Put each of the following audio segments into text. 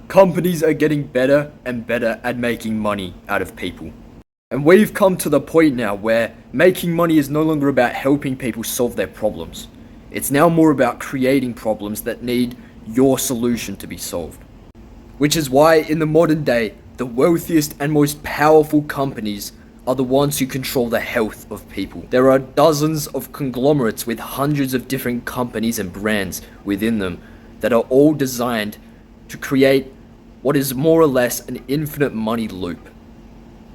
Companies are getting better and better at making money out of people. And we've come to the point now where making money is no longer about helping people solve their problems. It's now more about creating problems that need your solution to be solved. Which is why in the modern day, the wealthiest and most powerful companies are the ones who control the health of people. There are dozens of conglomerates with hundreds of different companies and brands within them that are all designed to create what is more or less an infinite money loop.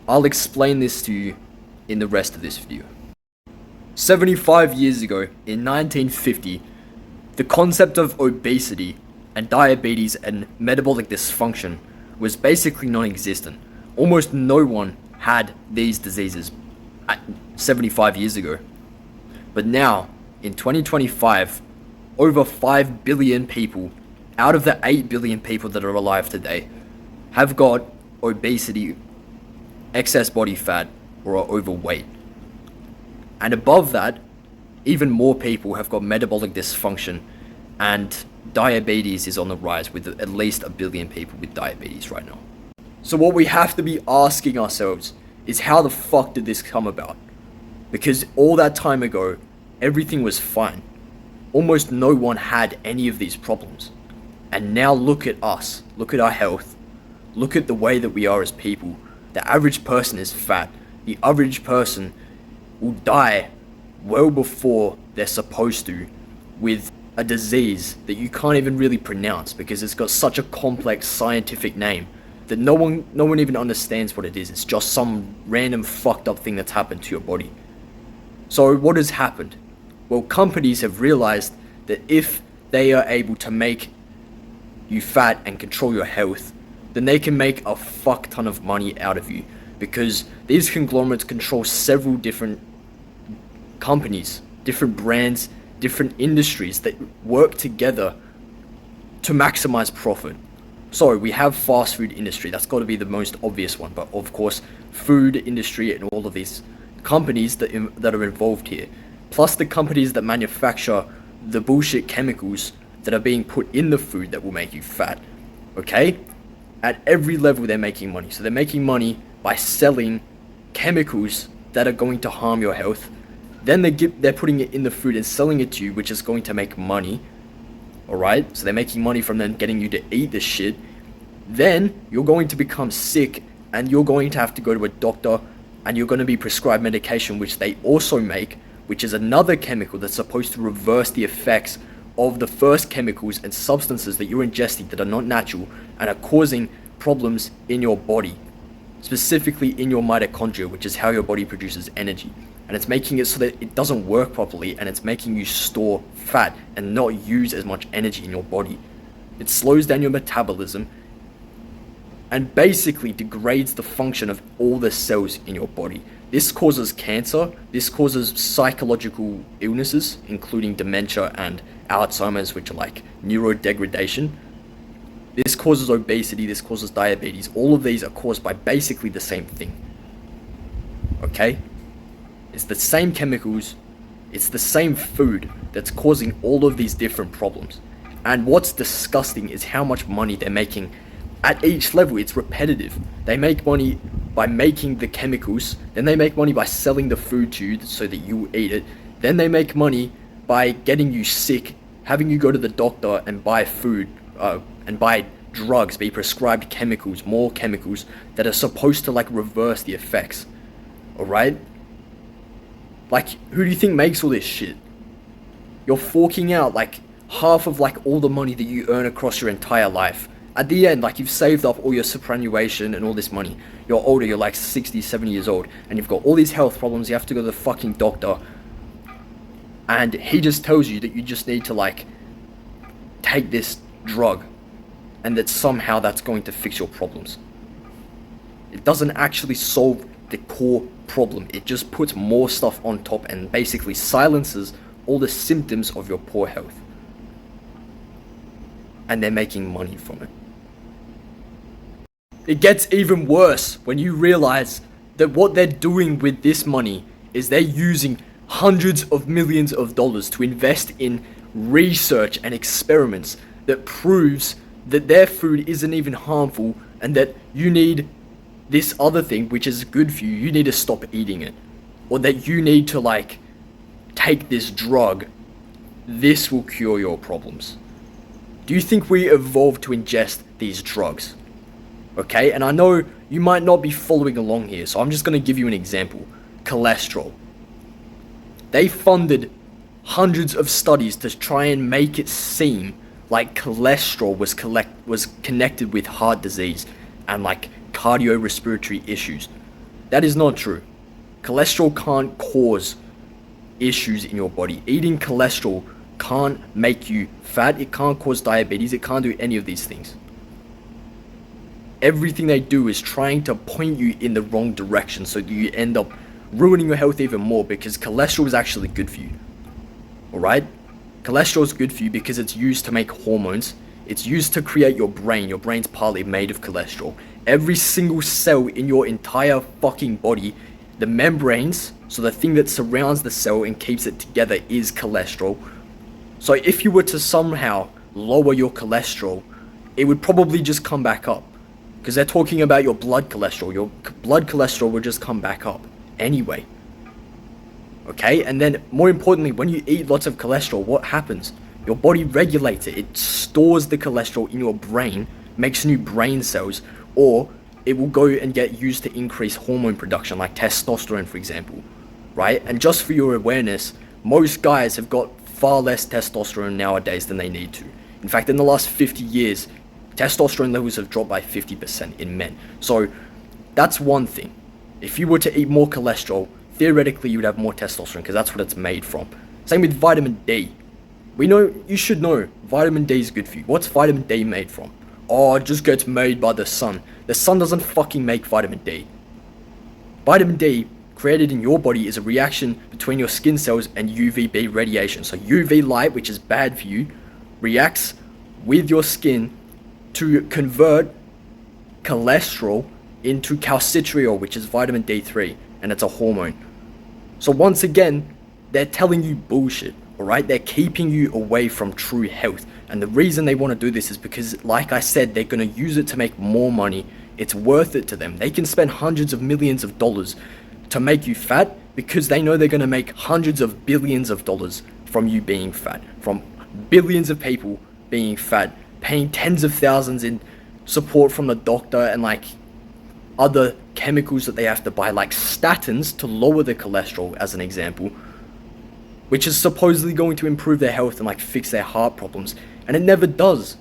I'll explain this to you in the rest of this video. 75 years ago, in 1950, the concept of obesity and diabetes and metabolic dysfunction was basically non-existent. Almost no one had these diseases 75 years ago. But now, in 2025, over 5 billion people out of the 8 billion people that are alive today have got obesity, excess body fat, or are overweight. And above that, even more people have got metabolic dysfunction, and diabetes is on the rise with at least 1 billion people with diabetes right now. So what we have to be asking ourselves is, how the fuck did this come about? Because all that time ago, everything was fine. Almost no one had any of these problems. And now look at us, look at our health, look at the way that we are as people. The average person is fat. The average person will die well before they're supposed to with a disease that you can't even really pronounce because it's got such a complex scientific name that no one even understands what it is. It's just some random fucked up thing that's happened to your body. So what has happened? Well, companies have realized that if they are able to make you fat and control your health, then they can make a fuck ton of money out of you, because these conglomerates control several different companies, different brands, different industries that work together to maximize profit. So we have fast food industry, that's got to be the most obvious one, but of course food industry and all of these companies that are involved here, plus the companies that manufacture the bullshit chemicals that are being put in the food that will make you fat. Okay? At every level they're making money. So they're making money by selling chemicals that are going to harm your health. Then they're putting it in the food and selling it to you, which is going to make money. Alright? So they're making money from them getting you to eat this shit. Then you're going to become sick and you're going to have to go to a doctor and you're going to be prescribed medication, which they also make, which is another chemical that's supposed to reverse the effects of the first chemicals and substances that you're ingesting that are not natural and are causing problems in your body, specifically in your mitochondria, which is how your body produces energy. And it's making it so that it doesn't work properly, and it's making you store fat and not use as much energy in your body. It slows down your metabolism and basically degrades the function of all the cells in your body. This causes cancer, this causes psychological illnesses, including dementia and Alzheimer's, which are like neurodegradation. This causes obesity, this causes diabetes. All of these are caused by basically the same thing. Okay? It's the same chemicals, it's the same food that's causing all of these different problems. And what's disgusting is how much money they're making at each level. It's repetitive. They make money by making the chemicals, then they make money by selling the food to you so that you eat it, then they make money by getting you sick, having you go to the doctor and buy food, and buy drugs, be prescribed chemicals, more chemicals that are supposed to like reverse the effects. Alright? Like, who do you think makes all this shit? You're forking out like half of like all the money that you earn across your entire life. At the end, like, you've saved up all your superannuation and all this money. You're older, you're like 60, 70 years old, and you've got all these health problems, you have to go to the fucking doctor. And he just tells you that you just need to like take this drug and that somehow that's going to fix your problems. It doesn't actually solve the core problem. It just puts more stuff on top and basically silences all the symptoms of your poor health. And they're making money from it. It gets even worse when you realize that what they're doing with this money is they're using hundreds of millions of dollars to invest in research and experiments that proves that their food isn't even harmful and that you need this other thing which is good for you, you need to stop eating it. Or that you need to like take this drug, this will cure your problems. Do you think we evolved to ingest these drugs? Okay, and I know you might not be following along here, so I'm just going to give you an example. Cholesterol. They funded hundreds of studies to try and make it seem like cholesterol was connected with heart disease and like cardiorespiratory issues. That is not true. Cholesterol can't cause issues in your body. Eating cholesterol can't make you fat, it can't cause diabetes, it can't do any of these things. Everything they do is trying to point you in the wrong direction so that you end up ruining your health even more, because cholesterol is actually good for you. Alright? Cholesterol is good for you because it's used to make hormones. It's used to create your brain. Your brain's partly made of cholesterol. Every single cell in your entire fucking body, the membranes, so the thing that surrounds the cell and keeps it together, is cholesterol. So if you were to somehow lower your cholesterol, it would probably just come back up. Because they're talking about your blood cholesterol. Your blood cholesterol will just come back up anyway. Okay, and then more importantly, when you eat lots of cholesterol, what happens? Your body regulates it. It stores the cholesterol in your brain, makes new brain cells, or it will go and get used to increase hormone production, like testosterone, for example, right? And just for your awareness, most guys have got far less testosterone nowadays than they need to. In fact, in the last 50 years, testosterone levels have dropped by 50% in men. So that's one thing. If you were to eat more cholesterol, theoretically you would have more testosterone because that's what it's made from. Same with vitamin D. We know, you should know, vitamin D is good for you. What's vitamin D made from? Oh, it just gets made by the sun. The sun doesn't fucking make vitamin D. Vitamin D created in your body is a reaction between your skin cells and UVB radiation. So UV light, which is bad for you, reacts with your skin to convert cholesterol into calcitriol, which is vitamin D3, and it's a hormone. So once again, they're telling you bullshit, alright? They're keeping you away from true health. And the reason they want to do this is because, like I said, they're going to use it to make more money. It's worth it to them. They can spend hundreds of millions of dollars to make you fat because they know they're going to make hundreds of billions of dollars from you being fat, from billions of people being fat, paying tens of thousands in support from the doctor and like other chemicals that they have to buy, like statins to lower the cholesterol, as an example, which is supposedly going to improve their health and like fix their heart problems, and it never does.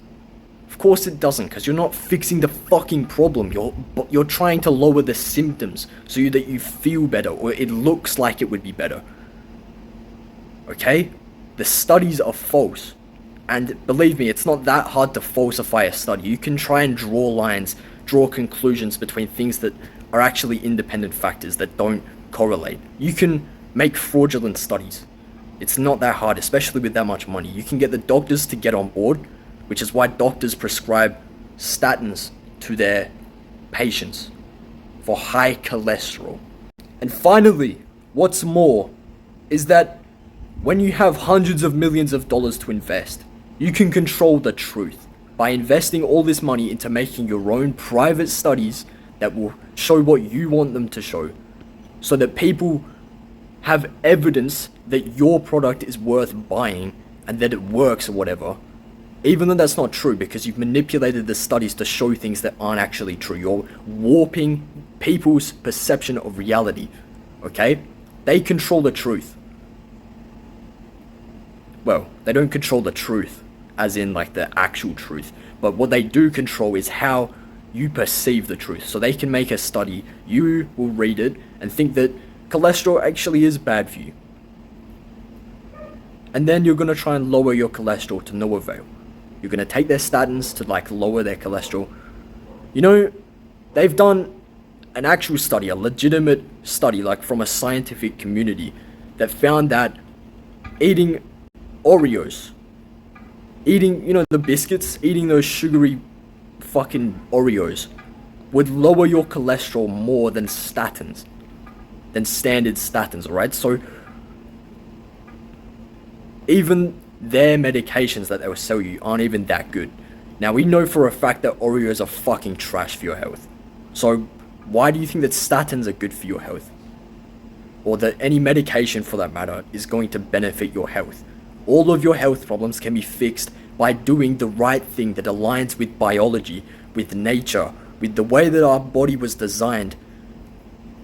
Of course it doesn't, because you're not fixing the fucking problem. You're trying to lower the symptoms so that you feel better, or it looks like it would be better. Okay? The studies are false. And believe me, it's not that hard to falsify a study. You can try and draw lines, draw conclusions between things that are actually independent factors that don't correlate. You can make fraudulent studies. It's not that hard, especially with that much money. You can get the doctors to get on board, which is why doctors prescribe statins to their patients for high cholesterol. And finally, what's more, is that when you have hundreds of millions of dollars to invest, you can control the truth by investing all this money into making your own private studies that will show what you want them to show, so that people have evidence that your product is worth buying and that it works or whatever, even though that's not true because you've manipulated the studies to show things that aren't actually true. You're warping people's perception of reality, okay? They control the truth. Well, they don't control the truth, as in like the actual truth, but what they do control is how you perceive the truth. So they can make a study, you will read it and think that cholesterol actually is bad for you. And then you're going to try and lower your cholesterol to no avail. You're going to take their statins to like lower their cholesterol. You know, they've done an actual study, a legitimate study, like from a scientific community, that found that eating Oreos, eating, you know, the biscuits, eating those sugary fucking Oreos would lower your cholesterol more than statins, than standard statins, alright? So even their medications that they will sell you aren't even that good. Now, we know for a fact that Oreos are fucking trash for your health. So, why do you think that statins are good for your health? Or that any medication, for that matter, is going to benefit your health? All of your health problems can be fixed by doing the right thing that aligns with biology, with nature, with the way that our body was designed.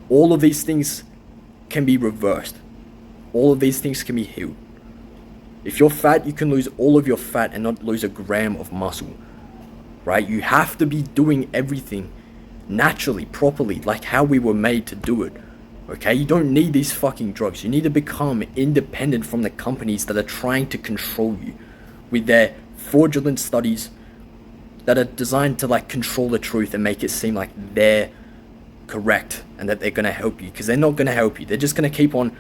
All of these things can be reversed. All of these things can be healed. If you're fat, you can lose all of your fat and not lose a gram of muscle, right? You have to be doing everything naturally, properly, like how we were made to do it, okay? You don't need these fucking drugs. You need to become independent from the companies that are trying to control you with their fraudulent studies that are designed to like control the truth and make it seem like they're correct and that they're going to help you, because they're not going to help you. They're just going to keep on.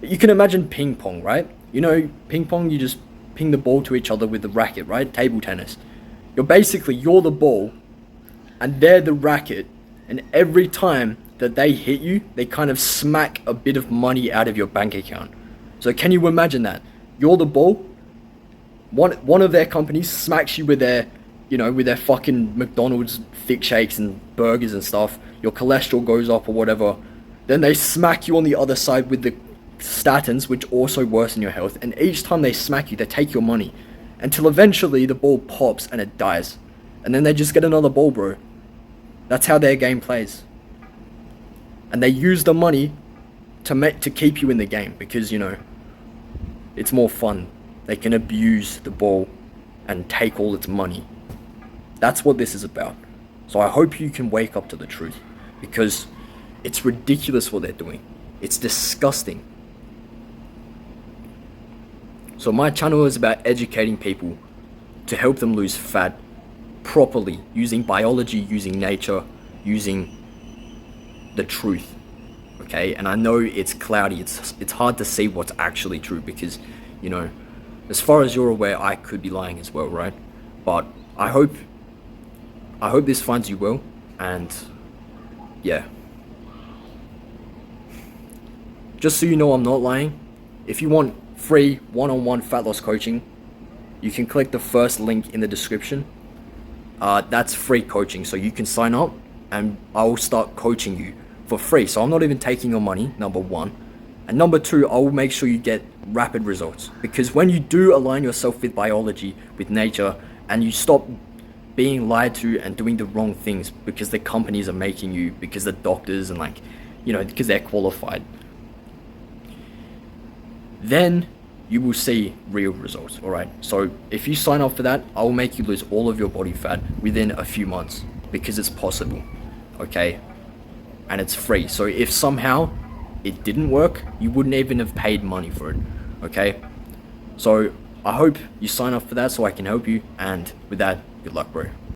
You can imagine ping pong, right? You know, ping pong, you just ping the ball to each other with the racket, right? Table tennis. You're the ball and they're the racket, and every time that they hit you, they kind of smack a bit of money out of your bank account. So can you imagine that? You're the ball, one of their companies smacks you with their, you know, with their fucking McDonald's thick shakes and burgers and stuff. Your cholesterol goes up or whatever. Then they smack you on the other side with the statins, which also worsen your health. And each time they smack you, they take your money until eventually the ball pops and it dies. And then they just get another ball, bro. That's how their game plays. And they use the money to keep you in the game because, you know, it's more fun. They can abuse the ball and take all its money. That's what this is about. So I hope you can wake up to the truth, because it's ridiculous what they're doing. It's disgusting. So my channel is about educating people to help them lose fat properly, using biology, using nature, using the truth. Okay? And I know it's cloudy. It's hard to see what's actually true because, you know, as far as you're aware, I could be lying as well, right? But I hope this finds you well, and yeah. Just so you know I'm not lying, if you want free one-on-one fat loss coaching, you can click the first link in the description. That's free coaching, so you can sign up and I will start coaching you for free. So I'm not even taking your money, number one. And number two, I will make sure you get rapid results, because when you do align yourself with biology, with nature, and you stop being lied to and doing the wrong things because the companies are making you, because the doctors and like, you know, because they're qualified, then you will see real results. All right. So if you sign up for that, I will make you lose all of your body fat within a few months, because it's possible. Okay. And it's free. So if somehow it didn't work, you wouldn't even have paid money for it. Okay. So I hope you sign up for that so I can help you. And with that, good luck, bro.